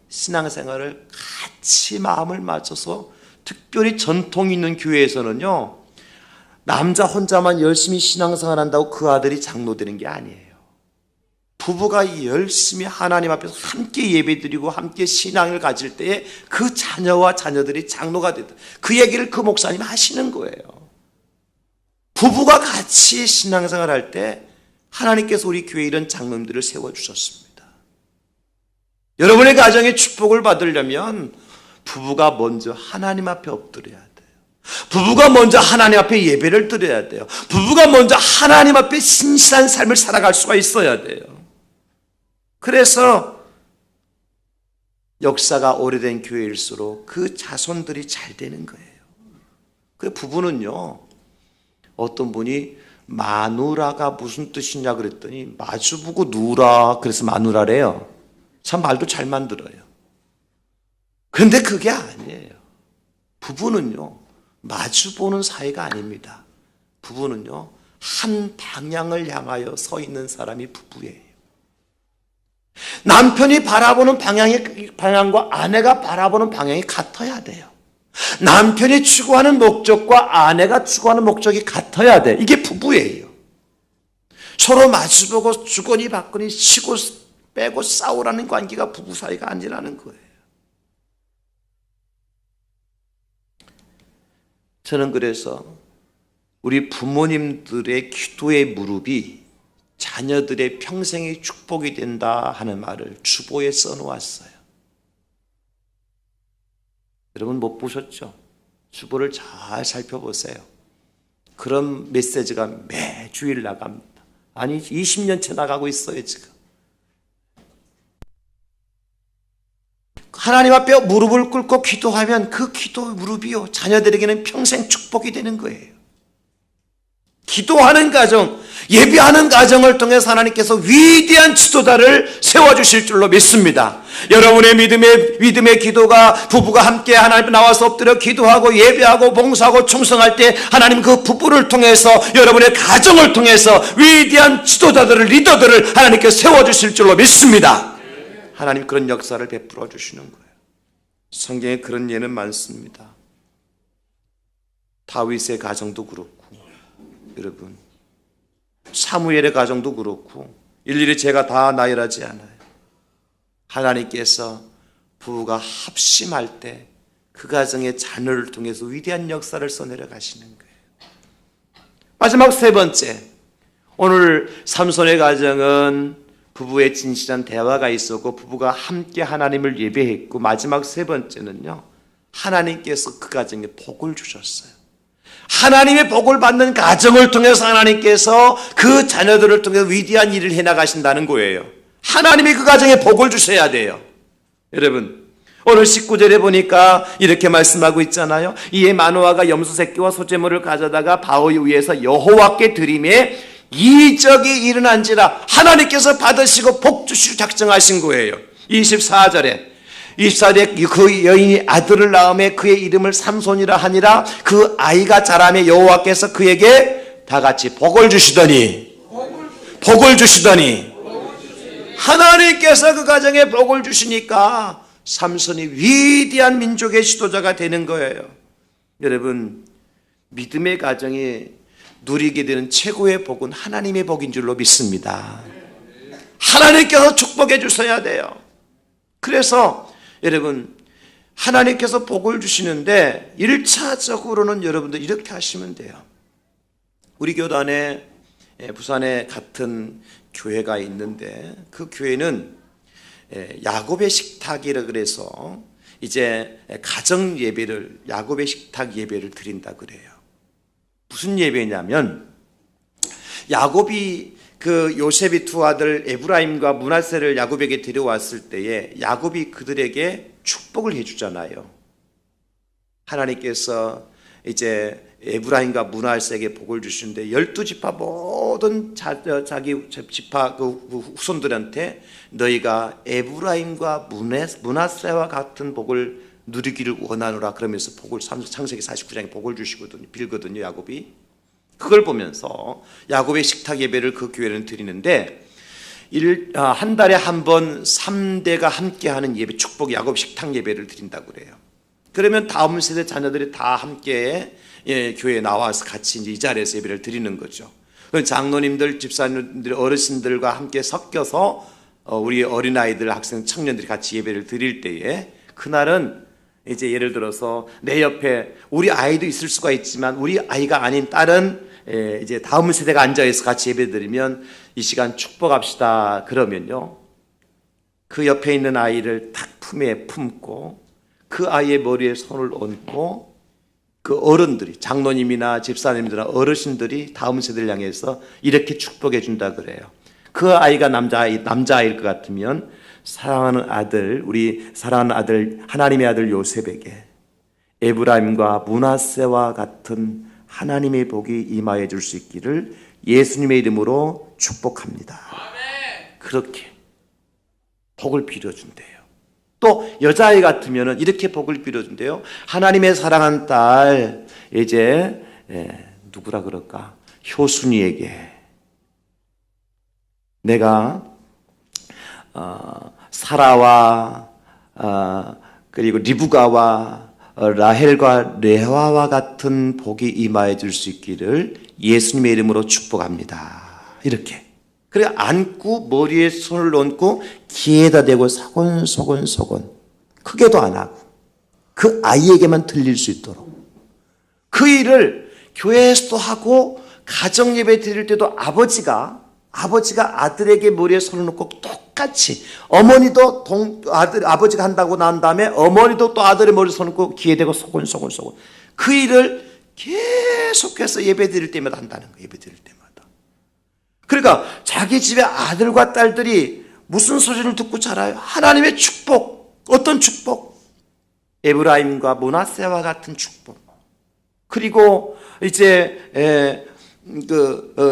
[SPEAKER 1] 신앙생활을 같이 마음을 맞춰서 특별히 전통 있는 교회에서는요 남자 혼자만 열심히 신앙생활 한다고 그 아들이 장로되는 게 아니에요. 부부가 열심히 하나님 앞에서 함께 예배드리고 함께 신앙을 가질 때에 그 자녀와 자녀들이 장로가 된다. 그 얘기를 그 목사님이 하시는 거예요. 부부가 같이 신앙생활 할 때 하나님께서 우리 교회에 이런 장로님들을 세워주셨습니다. 여러분의 가정에 축복을 받으려면 부부가 먼저 하나님 앞에 엎드려야 돼요. 부부가 먼저 하나님 앞에 예배를 드려야 돼요. 부부가 먼저 하나님 앞에 신실한 삶을 살아갈 수가 있어야 돼요. 그래서 역사가 오래된 교회일수록 그 자손들이 잘 되는 거예요. 그 부부는요, 어떤 분이 마누라가 무슨 뜻이냐 그랬더니 마주보고 누라 그래서 마누라래요. 참 말도 잘 만들어요. 그런데 그게 아니에요. 부부는요 마주보는 사이가 아닙니다. 부부는요 한 방향을 향하여 서 있는 사람이 부부예요. 남편이 바라보는 방향과 아내가 바라보는 방향이 같아야 돼요. 남편이 추구하는 목적과 아내가 추구하는 목적이 같아야 돼. 이게 부부예요. 서로 마주보고 주거니 받거니 치고 빼고 싸우라는 관계가 부부 사이가 아니라는 거예요. 저는 그래서 우리 부모님들의 기도의 무릎이 자녀들의 평생의 축복이 된다 하는 말을 주보에 써놓았어요. 여러분 못 보셨죠? 주보를 잘 살펴보세요. 그런 메시지가 매주일 나갑니다. 아니 20년째 나가고 있어요 지금. 하나님 앞에 무릎을 꿇고 기도하면 그 기도 무릎이요 자녀들에게는 평생 축복이 되는 거예요. 기도하는 가정, 예배하는 가정을 통해서 하나님께서 위대한 지도자를 세워주실 줄로 믿습니다. 여러분의 믿음의 기도가 부부가 함께 하나님 앞에 나와서 엎드려 기도하고 예배하고 봉사하고 충성할 때 하나님 그 부부를 통해서 여러분의 가정을 통해서 위대한 지도자들을 리더들을 하나님께서 세워주실 줄로 믿습니다. 하나님 그런 역사를 베풀어 주시는 거예요. 성경에 그런 예는 많습니다. 다윗의 가정도 그렇고 여러분 사무엘의 가정도 그렇고 일일이 제가 다 나열하지 않아요. 하나님께서 부부가 합심할 때 그 가정의 자녀를 통해서 위대한 역사를 써내려 가시는 거예요. 마지막 세 번째, 오늘 삼손의 가정은 부부의 진실한 대화가 있었고 부부가 함께 하나님을 예배했고 마지막 세 번째는요 하나님께서 그 가정에 복을 주셨어요. 하나님의 복을 받는 가정을 통해서 하나님께서 그 자녀들을 통해서 위대한 일을 해나가신다는 거예요. 하나님이 그 가정에 복을 주셔야 돼요. 여러분 오늘 19절에 보니까 이렇게 말씀하고 있잖아요. 이에 마노아가 염소 새끼와 소재물을 가져다가 바위 위에서 여호와께 드리매 이적이 일어난지라 하나님께서 받으시고 복 주시고 작정하신 거예요. 24절에 그 여인이 아들을 낳음에 그의 이름을 삼손이라 하니라. 그 아이가 자라매 여호와께서 그에게 다 같이 복을 주시더니 하나님께서 그 가정에 복을 주시니까 삼손이 위대한 민족의 지도자가 되는 거예요. 여러분, 믿음의 가정이 누리게 되는 최고의 복은 하나님의 복인 줄로 믿습니다. 하나님께서 축복해 주셔야 돼요. 그래서 여러분, 하나님께서 복을 주시는데 1차적으로는 여러분들 이렇게 하시면 돼요. 우리 교단에 부산에 같은 교회가 있는데 그 교회는 야곱의 식탁이라 그래서 이제 가정 예배를, 야곱의 식탁 예배를 드린다 그래요. 무슨 예배냐면, 야곱이 그 요셉이 두 아들 에브라임과 므낫세를 야곱에게 데려왔을 때에 야곱이 그들에게 축복을 해주잖아요. 하나님께서 이제 에브라임과 므낫세에게 복을 주시는데 12지파 모든 자기 지파 그 후손들한테 너희가 에브라임과 므낫세와 같은 복을 누리기를 원하노라 그러면서 복을, 창세기 49장에 복을 주시거든요. 빌거든요, 야곱이. 그걸 보면서 야곱의 식탁 예배를 그 교회는 드리는데 한 달에 한 번 3대가 함께하는 예배, 축복 야곱 식탁 예배를 드린다고 그래요. 그러면 다음 세대 자녀들이 다 함께 교회에 나와서 같이 이제 이 자리에서 예배를 드리는 거죠. 장로님들, 집사님들, 어르신들과 함께 섞여서 우리 어린아이들, 학생, 청년들이 같이 예배를 드릴 때에 그날은 이제 예를 들어서 내 옆에 우리 아이도 있을 수가 있지만 우리 아이가 아닌 다른 이제 다음 세대가 앉아있어 같이 예배드리면 이 시간 축복합시다 그러면요, 그 옆에 있는 아이를 딱 품에 품고 그 아이의 머리에 손을 얹고 그 어른들이, 장로님이나 집사님들이나 어르신들이 다음 세대를 향해서 이렇게 축복해 준다 그래요. 그 아이가 남자아이일 것 같으면 사랑하는 아들, 우리 사랑하는 아들, 하나님의 아들 요셉에게 에브라임과 므낫세와 같은 하나님의 복이 임하여 줄 수 있기를 예수님의 이름으로 축복합니다. 그렇게 복을 빌어준대요. 또 여자아이 같으면 이렇게 복을 빌어준대요. 하나님의 사랑하는 딸, 이제 누구라 그럴까? 효순이에게 내가 사라와 그리고 리브가와 라헬과 레아와 같은 복이 임하여 줄 수 있기를 예수님의 이름으로 축복합니다. 이렇게. 그래 안고 머리에 손을 얹고 귀에다 대고 소곤소곤 크게도 안 하고 그 아이에게만 들릴 수 있도록 그 일을 교회에서도 하고 가정 예배 드릴 때도 아버지가 아들에게 머리에 손을 놓고 똑같이 어머니도 아버지가 한다고 난 다음에 어머니도 또 아들의 머리에 손을 놓고 귀에 대고 소곤소곤 그 일을 계속해서 예배 드릴 때마다 한다는 거예요. 예배 드릴 때마다. 그러니까 자기 집의 아들과 딸들이 무슨 소리를 듣고 자라요? 하나님의 축복. 어떤 축복? 에브라임과 므낫세와 같은 축복. 그리고 이제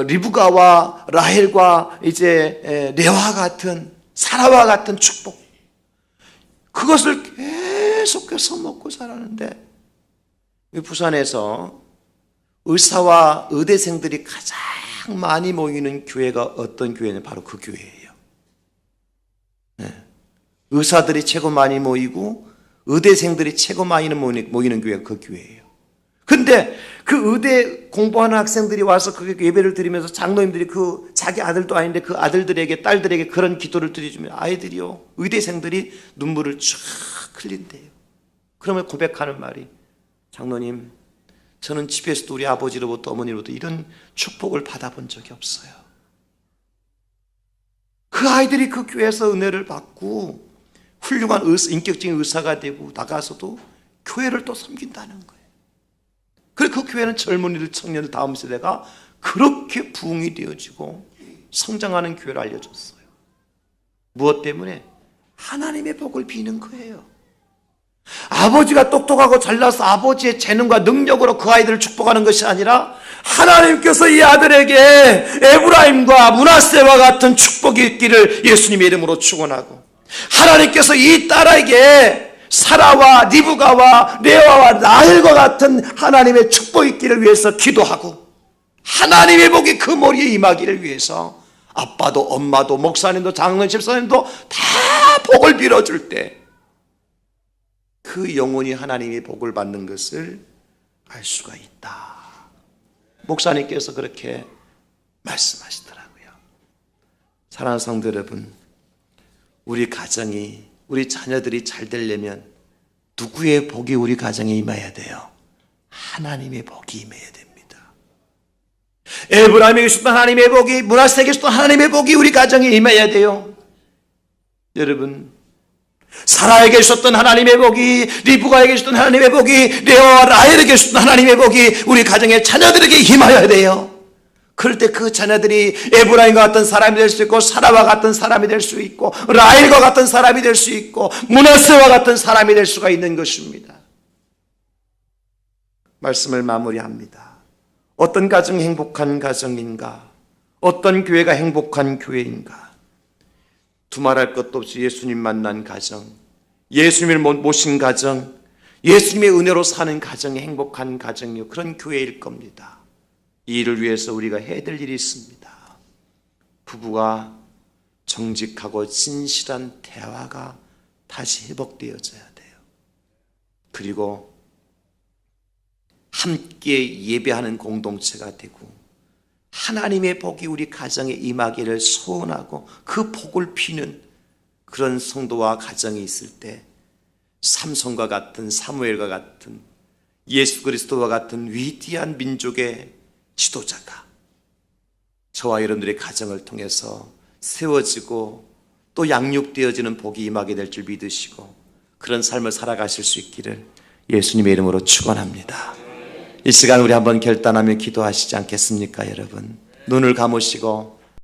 [SPEAKER 1] 리브가와 라헬과 이제 레아와 같은, 사라와 같은 축복. 그것을 계속해서 먹고 살았는데 부산에서 의사와 의대생들이 가장 많이 모이는 교회가 어떤 교회는 바로 그 교회예요. 의사들이 최고 많이 모이고 의대생들이 최고 많이 모이는 교회가 그 교회예요. 근데 그 의대 공부하는 학생들이 와서 그 예배를 드리면서 장로님들이 그 자기 아들도 아닌데 그 아들들에게 딸들에게 그런 기도를 드려주면 아이들이요, 의대생들이 눈물을 쫙 흘린대요. 그러면 고백하는 말이, 장로님, 저는 집에서도 우리 아버지로부터 어머니로부터 이런 축복을 받아본 적이 없어요. 그 아이들이 그 교회에서 은혜를 받고 훌륭한 인격적인 의사가 되고 나가서도 교회를 또 섬긴다는 거예요. 그리고 그 교회는 젊은이들, 청년들, 다음 세대가 그렇게 부흥이 되어지고 성장하는 교회를 알려줬어요. 무엇 때문에? 하나님의 복을 비는 거예요. 아버지가 똑똑하고 잘나서 아버지의 재능과 능력으로 그 아이들을 축복하는 것이 아니라 하나님께서 이 아들에게 에브라임과 므낫세와 같은 축복이 있기를 예수님의 이름으로 축원하고, 하나님께서 이 딸에게 사라와 리브가와 레아와 라헬과 같은 하나님의 축복이 있기를 위해서 기도하고, 하나님의 복이 그 머리에 임하기를 위해서 아빠도 엄마도 목사님도 장로님 집사님도 다 복을 빌어줄 때 그 영혼이 하나님의 복을 받는 것을 알 수가 있다. 목사님께서 그렇게 말씀하시더라고요. 사랑하는 성도 여러분, 우리 가정이, 우리 자녀들이 잘 되려면 누구의 복이 우리 가정에 임해야 돼요? 하나님의 복이 임해야 됩니다. 에브라임에게 주셨던 하나님의 복이, 므낫세에게 주셨던 하나님의 복이 우리 가정에 임해야 돼요. 여러분, 사라에게 주셨던 하나님의 복이, 리브가에게 주셨던 하나님의 복이, 레아와 라헬에게 주셨던 하나님의 복이 우리 가정의 자녀들에게 임하여야 돼요. 그럴 때 그 자녀들이 에브라임과 같은 사람이 될 수 있고, 사라와 같은 사람이 될 수 있고, 라헬과 같은 사람이 될 수 있고, 므낫세와 같은 사람이 될 수가 있는 것입니다. 말씀을 마무리합니다. 어떤 가정이 행복한 가정인가? 어떤 교회가 행복한 교회인가? 두말할 것도 없이 예수님 만난 가정, 예수님을 모신 가정, 예수님의 은혜로 사는 가정이 행복한 가정이요, 그런 교회일 겁니다. 이 일을 위해서 우리가 해야 될 일이 있습니다. 부부가 정직하고 진실한 대화가 다시 회복되어져야 돼요. 그리고 함께 예배하는 공동체가 되고, 하나님의 복이 우리 가정에 임하기를 소원하고 그 복을 피는 그런 성도와 가정이 있을 때, 삼손과 같은, 사무엘과 같은, 예수 그리스도와 같은 위대한 민족의 지도자가 저와 여러분들의 가정을 통해서 세워지고 또 양육되어지는 복이 임하게 될 줄 믿으시고 그런 삶을 살아가실 수 있기를 예수님의 이름으로 축원합니다. 이 시간 우리 한번 결단하며 기도하시지 않겠습니까, 여러분? 눈을 감으시고